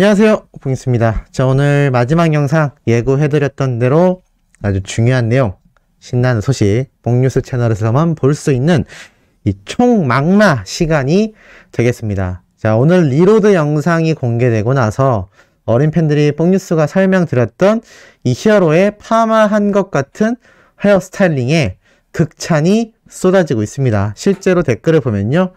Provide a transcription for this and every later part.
안녕하세요, 봉익수입니다. 자, 오늘 마지막 영상 예고해드렸던 대로 아주 중요한 내용, 신나는 소식, 봉뉴스 채널에서만 볼 수 있는 이 총망라 시간이 되겠습니다. 자, 오늘 리로드 영상이 공개되고 나서 어린 팬들이 봉뉴스가 설명드렸던 이 히어로의 파마한 것 같은 헤어스타일링에 극찬이 쏟아지고 있습니다. 실제로 댓글을 보면요,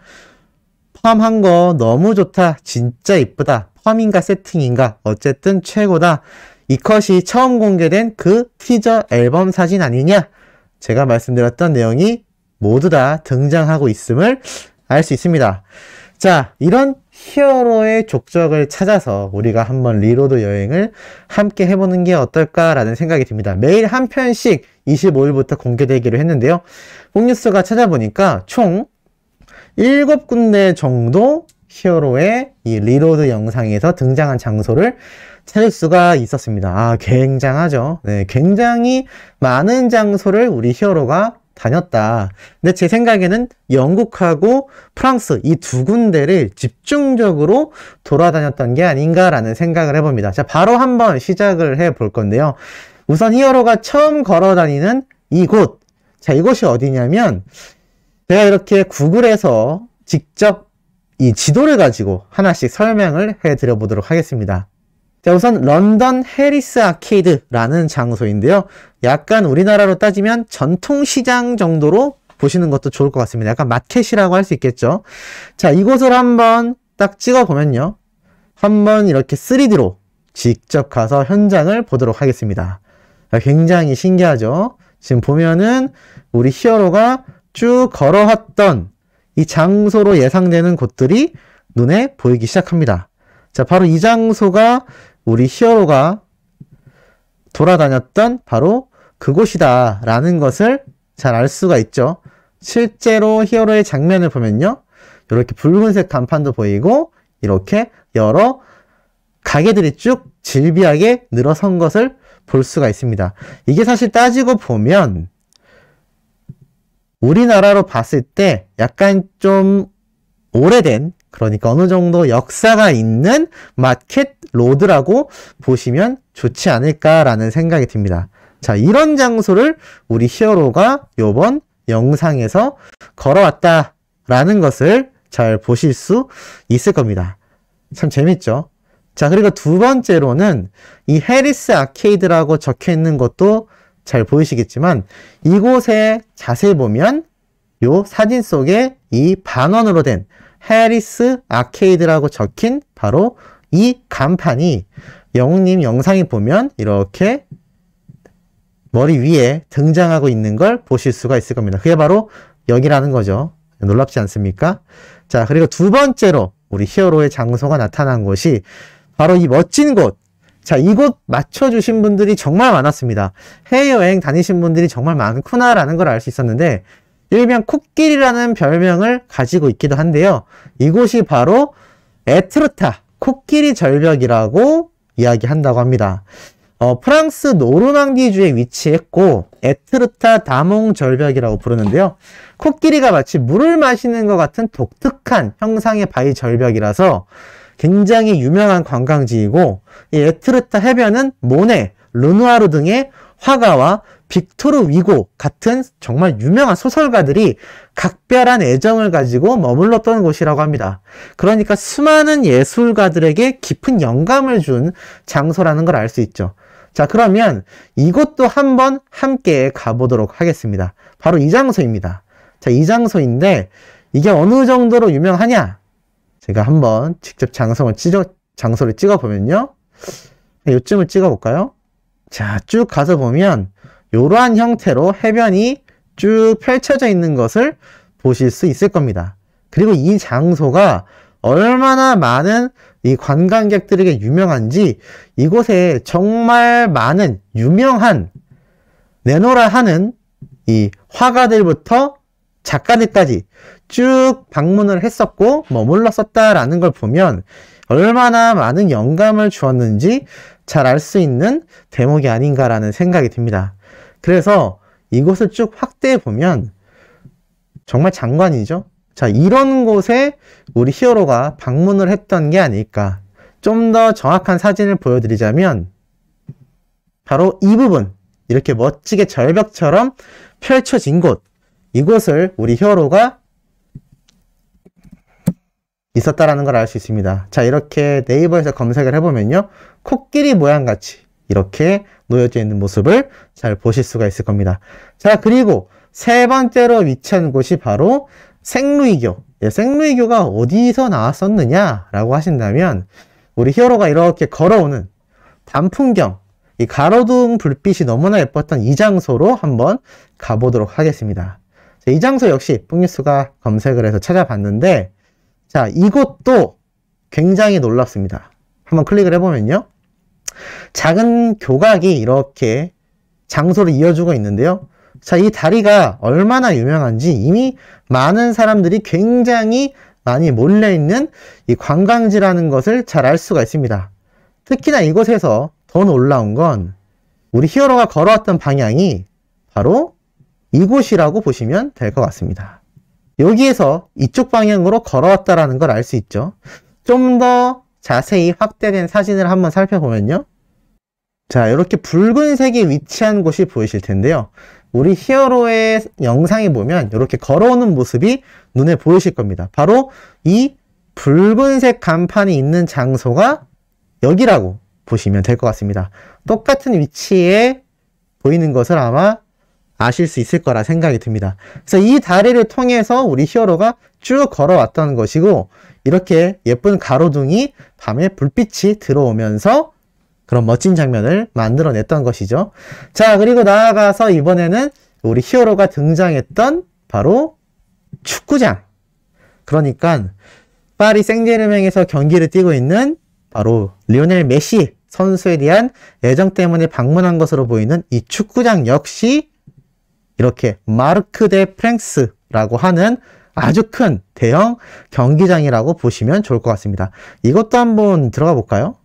펌한 거 너무 좋다, 진짜 이쁘다, 펌인가 세팅인가 어쨌든 최고다, 이 컷이 처음 공개된 그 티저 앨범 사진 아니냐, 제가 말씀드렸던 내용이 모두 다 등장하고 있음을 알 수 있습니다. 자, 이런 히어로의 족적을 찾아서 우리가 한번 리로드 여행을 함께 해보는 게 어떨까라는 생각이 듭니다. 매일 한 편씩 25일부터 공개되기로 했는데요, 봉뉴스가 찾아보니까 총 7군데 정도 히어로의 이 리로드 영상에서 등장한 장소를 찾을 수가 있었습니다. 아, 굉장하죠. 네, 굉장히 많은 장소를 우리 히어로가 다녔다. 근데 제 생각에는 영국하고 프랑스 이 두 군데를 집중적으로 돌아다녔던 게 아닌가라는 생각을 해봅니다. 자, 바로 한번 시작을 해볼 건데요. 우선 히어로가 처음 걸어다니는 이곳. 자, 이곳이 어디냐면, 제가 이렇게 구글에서 직접 이 지도를 가지고 하나씩 설명을 해드려 보도록 하겠습니다. 자, 우선 런던 해리스 아케이드라는 장소인데요, 약간 우리나라로 따지면 전통시장 정도로 보시는 것도 좋을 것 같습니다. 약간 마켓이라고 할 수 있겠죠. 자, 이곳을 한번 딱 찍어 보면요, 한번 이렇게 3D로 직접 가서 현장을 보도록 하겠습니다. 굉장히 신기하죠. 지금 보면은 우리 히어로가 쭉 걸어왔던 이 장소로 예상되는 곳들이 눈에 보이기 시작합니다. 자, 바로 이 장소가 우리 히어로가 돌아다녔던 바로 그곳이다 라는 것을 잘 알 수가 있죠. 실제로 히어로의 장면을 보면요, 이렇게 붉은색 간판도 보이고 이렇게 여러 가게들이 쭉 질비하게 늘어선 것을 볼 수가 있습니다. 이게 사실 따지고 보면 우리나라로 봤을 때 약간 좀 오래된, 그러니까 어느 정도 역사가 있는 마켓 로드라고 보시면 좋지 않을까라는 생각이 듭니다. 자, 이런 장소를 우리 히어로가 요번 영상에서 걸어왔다라는 것을 잘 보실 수 있을 겁니다. 참 재밌죠? 자, 그리고 두 번째로는 이 해리스 아케이드라고 적혀 있는 것도 잘 보이시겠지만, 이곳에 자세히 보면 요 사진 속에 이 반원으로 된 해리스 아케이드라고 적힌 바로 이 간판이 영웅님 영상에 보면 이렇게 머리 위에 등장하고 있는 걸 보실 수가 있을 겁니다. 그게 바로 여기라는 거죠. 놀랍지 않습니까? 자, 그리고 두 번째로 우리 히어로의 장소가 나타난 곳이 바로 이 멋진 곳. 자, 이곳 맞춰주신 분들이 정말 많았습니다. 해외여행 다니신 분들이 정말 많구나라는 걸 알 수 있었는데, 일명 코끼리라는 별명을 가지고 있기도 한데요, 이곳이 바로 에트르타 코끼리 절벽이라고 이야기한다고 합니다. 프랑스 노르망디주에 위치했고 에트르타 다몽 절벽이라고 부르는데요, 코끼리가 마치 물을 마시는 것 같은 독특한 형상의 바위 절벽이라서 굉장히 유명한 관광지이고, 이 에트르타 해변은 모네, 르누아르 등의 화가와 빅토르 위고 같은 정말 유명한 소설가들이 각별한 애정을 가지고 머물렀던 곳이라고 합니다. 그러니까 수많은 예술가들에게 깊은 영감을 준 장소라는 걸 알 수 있죠. 자, 그러면 이곳도 한번 함께 가보도록 하겠습니다. 바로 이 장소입니다. 자, 이 장소인데 이게 어느 정도로 유명하냐? 제가 한번 직접 장소를 찍어보면요, 요쯤을 찍어볼까요? 자, 쭉 가서 보면 이러한 형태로 해변이 쭉 펼쳐져 있는 것을 보실 수 있을 겁니다. 그리고 이 장소가 얼마나 많은 이 관광객들에게 유명한지, 이곳에 정말 많은 유명한 내노라 하는 이 화가들부터 작가들까지 쭉 방문을 했었고 머물렀었다라는 걸 보면 얼마나 많은 영감을 주었는지 잘 알 수 있는 대목이 아닌가라는 생각이 듭니다. 그래서 이곳을 쭉 확대해 보면 정말 장관이죠. 자, 이런 곳에 우리 히어로가 방문을 했던 게 아닐까. 좀 더 정확한 사진을 보여드리자면 바로 이 부분, 이렇게 멋지게 절벽처럼 펼쳐진 곳, 이곳을 우리 히어로가 있었다라는 걸 알 수 있습니다. 자, 이렇게 네이버에서 검색을 해보면요, 코끼리 모양같이 이렇게 놓여져 있는 모습을 잘 보실 수가 있을 겁니다. 자, 그리고 세 번째로 위치한 곳이 바로 생루이교. 생루이교가 어디서 나왔었느냐 라고 하신다면, 우리 히어로가 이렇게 걸어오는 밤풍경, 이 가로등 불빛이 너무나 예뻤던 이 장소로 한번 가보도록 하겠습니다. 자, 이 장소 역시 뿡뉴스가 검색을 해서 찾아봤는데, 자, 이곳도 굉장히 놀랍습니다. 한번 클릭을 해보면요, 작은 교각이 이렇게 장소를 이어주고 있는데요. 자, 이 다리가 얼마나 유명한지 이미 많은 사람들이 굉장히 많이 몰려있는 이 관광지라는 것을 잘 알 수가 있습니다. 특히나 이곳에서 더 놀라운 건 우리 히어로가 걸어왔던 방향이 바로 이곳이라고 보시면 될 것 같습니다. 여기에서 이쪽 방향으로 걸어왔다라는 걸 알 수 있죠. 좀 더 자세히 확대된 사진을 한번 살펴보면요, 자, 이렇게 붉은색이 위치한 곳이 보이실 텐데요. 우리 히어로의 영상에 보면 이렇게 걸어오는 모습이 눈에 보이실 겁니다. 바로 이 붉은색 간판이 있는 장소가 여기라고 보시면 될 것 같습니다. 똑같은 위치에 보이는 것을 아마 아실 수 있을 거라 생각이 듭니다. 그래서 이 다리를 통해서 우리 히어로가 쭉 걸어왔던 것이고, 이렇게 예쁜 가로등이 밤에 불빛이 들어오면서 그런 멋진 장면을 만들어냈던 것이죠. 자, 그리고 나아가서 이번에는 우리 히어로가 등장했던 바로 축구장. 그러니까 파리 생제르맹에서 경기를 뛰고 있는 바로 리오넬 메시 선수에 대한 애정 때문에 방문한 것으로 보이는 이 축구장 역시 이렇게 마르크 데 프랑스라고 하는 아주 큰 대형 경기장이라고 보시면 좋을 것 같습니다. 이것도 한번 들어가 볼까요?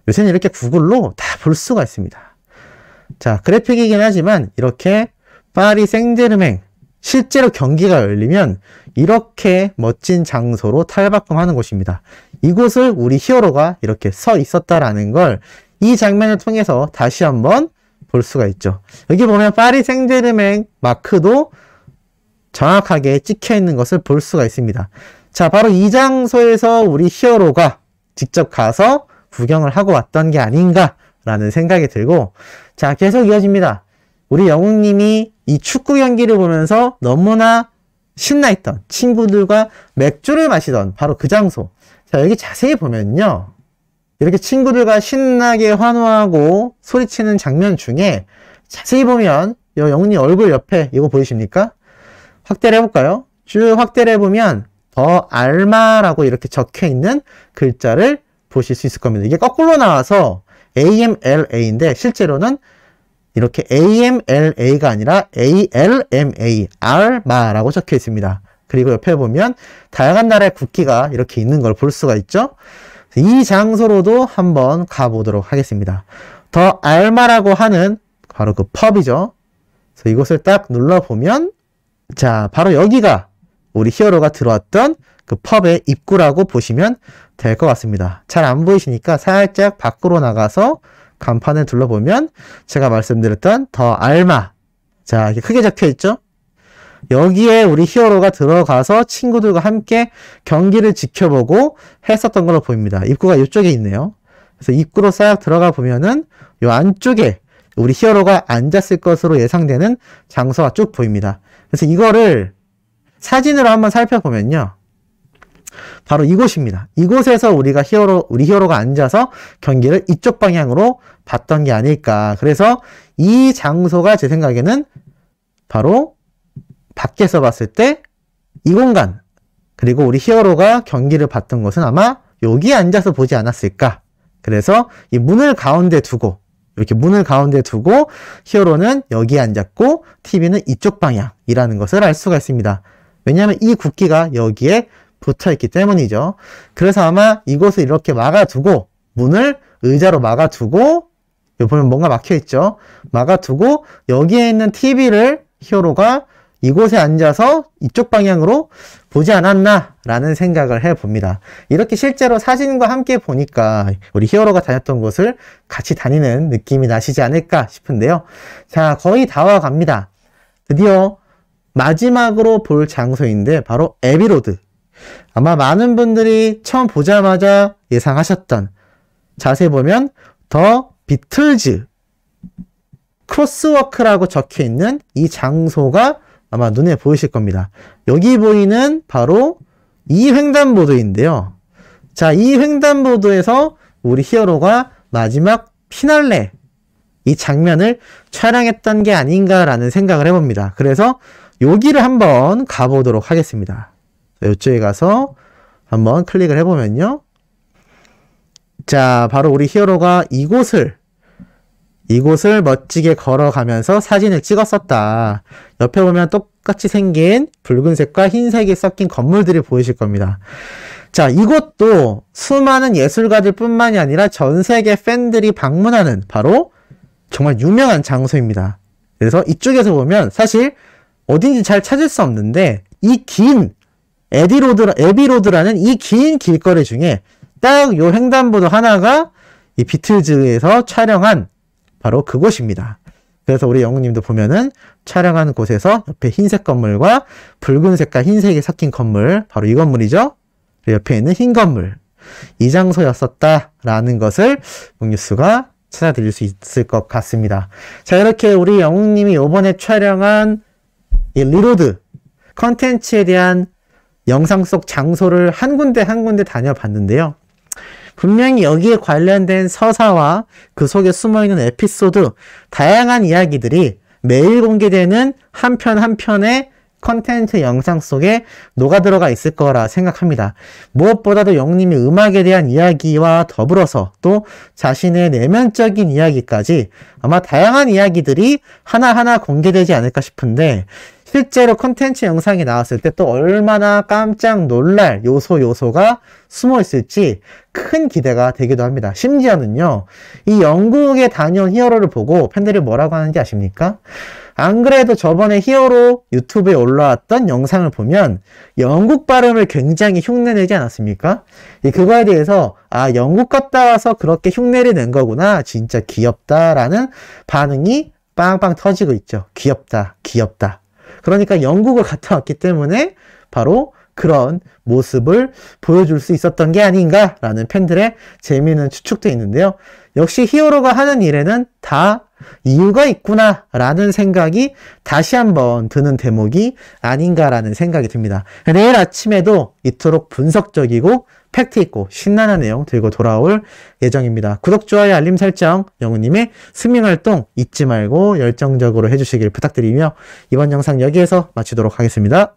요새는 이렇게 구글로 다 볼 수가 있습니다. 자, 그래픽이긴 하지만 이렇게 파리 생제르맹 실제로 경기가 열리면 이렇게 멋진 장소로 탈바꿈하는 곳입니다. 이곳을 우리 히어로가 이렇게 서 있었다라는 걸 이 장면을 통해서 다시 한번 볼 수가 있죠. 여기 보면 파리 생제르맹 마크도 정확하게 찍혀 있는 것을 볼 수가 있습니다. 자, 바로 이 장소에서 우리 히어로가 직접 가서 구경을 하고 왔던 게 아닌가라는 생각이 들고, 자, 계속 이어집니다. 우리 영웅님이 이 축구 경기를 보면서 너무나 신나있던 친구들과 맥주를 마시던 바로 그 장소. 자, 여기 자세히 보면요, 이렇게 친구들과 신나게 환호하고 소리치는 장면 중에 자세히 보면 영웅님 얼굴 옆에 이거 보이십니까? 확대를 해볼까요? 쭉 확대를 해보면 더 알마라고 이렇게 적혀있는 글자를 보실 수 있을 겁니다. 이게 거꾸로 나와서 AMLA인데 실제로는 이렇게 AMLA가 아니라 ALMA, 알마라고 적혀 있습니다. 그리고 옆에 보면 다양한 나라의 국기가 이렇게 있는 걸 볼 수가 있죠. 이 장소로도 한번 가보도록 하겠습니다. 더 알마라고 하는 바로 그 펍이죠. 그래서 이곳을 딱 눌러보면, 자, 바로 여기가 우리 히어로가 들어왔던 그 펍의 입구라고 보시면 될 것 같습니다. 잘 안 보이시니까 살짝 밖으로 나가서 간판을 둘러보면 제가 말씀드렸던 더 알마, 자, 이렇게 크게 적혀 있죠. 여기에 우리 히어로가 들어가서 친구들과 함께 경기를 지켜보고 했었던 걸로 보입니다. 입구가 이쪽에 있네요. 그래서 입구로 싹 들어가 보면은 이 안쪽에 우리 히어로가 앉았을 것으로 예상되는 장소가 쭉 보입니다. 그래서 이거를 사진으로 한번 살펴보면요, 바로 이곳입니다. 이곳에서 우리 히어로가 앉아서 경기를 이쪽 방향으로 봤던 게 아닐까. 그래서 이 장소가 제 생각에는 바로 밖에서 봤을 때 이 공간, 그리고 우리 히어로가 경기를 봤던 것은 아마 여기에 앉아서 보지 않았을까. 그래서 이 문을 가운데 두고, 이렇게 문을 가운데 두고 히어로는 여기에 앉았고 TV는 이쪽 방향이라는 것을 알 수가 있습니다. 왜냐하면 이 국기가 여기에 붙어있기 때문이죠. 그래서 아마 이곳을 이렇게 막아두고, 문을 의자로 막아두고, 여기 보면 뭔가 막혀있죠. 막아두고 여기에 있는 TV를 히어로가 이곳에 앉아서 이쪽 방향으로 보지 않았나 라는 생각을 해봅니다. 이렇게 실제로 사진과 함께 보니까 우리 히어로가 다녔던 곳을 같이 다니는 느낌이 나시지 않을까 싶은데요. 자, 거의 다 와갑니다. 드디어 마지막으로 볼 장소인데 바로 에비로드. 아마 많은 분들이 처음 보자마자 예상하셨던, 자세히 보면 더 비틀즈 크로스워크라고 적혀있는 이 장소가 아마 눈에 보이실 겁니다. 여기 보이는 바로 이 횡단보도인데요. 자, 이 횡단보도에서 우리 히어로가 마지막 피날레 이 장면을 촬영했던 게 아닌가라는 생각을 해봅니다. 그래서 여기를 한번 가보도록 하겠습니다. 이쪽에 가서 한번 클릭을 해보면요. 자, 바로 우리 히어로가 이곳을 멋지게 걸어가면서 사진을 찍었었다. 옆에 보면 똑같이 생긴 붉은색과 흰색이 섞인 건물들이 보이실 겁니다. 자, 이곳도 수많은 예술가들 뿐만이 아니라 전 세계 팬들이 방문하는 바로 정말 유명한 장소입니다. 그래서 이쪽에서 보면 사실 어딘지 잘 찾을 수 없는데 이 긴 에비로드라는 이 긴 길거리 중에 딱 요 횡단보도 하나가 이 비틀즈에서 촬영한 바로 그곳입니다. 그래서 우리 영웅님도 보면은 촬영한 곳에서 옆에 흰색 건물과 붉은색과 흰색이 섞인 건물, 바로 이 건물이죠. 옆에 있는 흰 건물, 이 장소였었다라는 것을 용뉴스가 찾아드릴 수 있을 것 같습니다. 자, 이렇게 우리 영웅님이 이번에 촬영한 이 리로드 컨텐츠에 대한 영상 속 장소를 한 군데 다녀봤는데요. 분명히 여기에 관련된 서사와 그 속에 숨어있는 에피소드, 다양한 이야기들이 매일 공개되는 한 편 한 편의 컨텐츠 영상 속에 녹아들어가 있을 거라 생각합니다. 무엇보다도 영님이 음악에 대한 이야기와 더불어서 또 자신의 내면적인 이야기까지 아마 다양한 이야기들이 하나하나 공개되지 않을까 싶은데, 실제로 콘텐츠 영상이 나왔을 때 또 얼마나 깜짝 놀랄 요소가 숨어 있을지 큰 기대가 되기도 합니다. 심지어는요, 이 영국에 다녀온 히어로를 보고 팬들이 뭐라고 하는지 아십니까? 안 그래도 저번에 히어로 유튜브에 올라왔던 영상을 보면 영국 발음을 굉장히 흉내내지 않았습니까? 그거에 대해서 영국 갔다 와서 그렇게 흉내를 낸 거구나, 진짜 귀엽다라는 반응이 빵빵 터지고 있죠. 귀엽다. 그러니까 영국을 갔다 왔기 때문에 바로 그런 모습을 보여줄 수 있었던 게 아닌가라는 팬들의 재미있는 추측도 있는데요. 역시 히어로가 하는 일에는 다 이유가 있구나라는 생각이 다시 한번 드는 대목이 아닌가라는 생각이 듭니다. 내일 아침에도 이토록 분석적이고 팩트있고 신나는 내용 들고 돌아올 예정입니다. 구독, 좋아요, 알림 설정, 영우님의 스밍활동 잊지 말고 열정적으로 해주시길 부탁드리며 이번 영상 여기에서 마치도록 하겠습니다.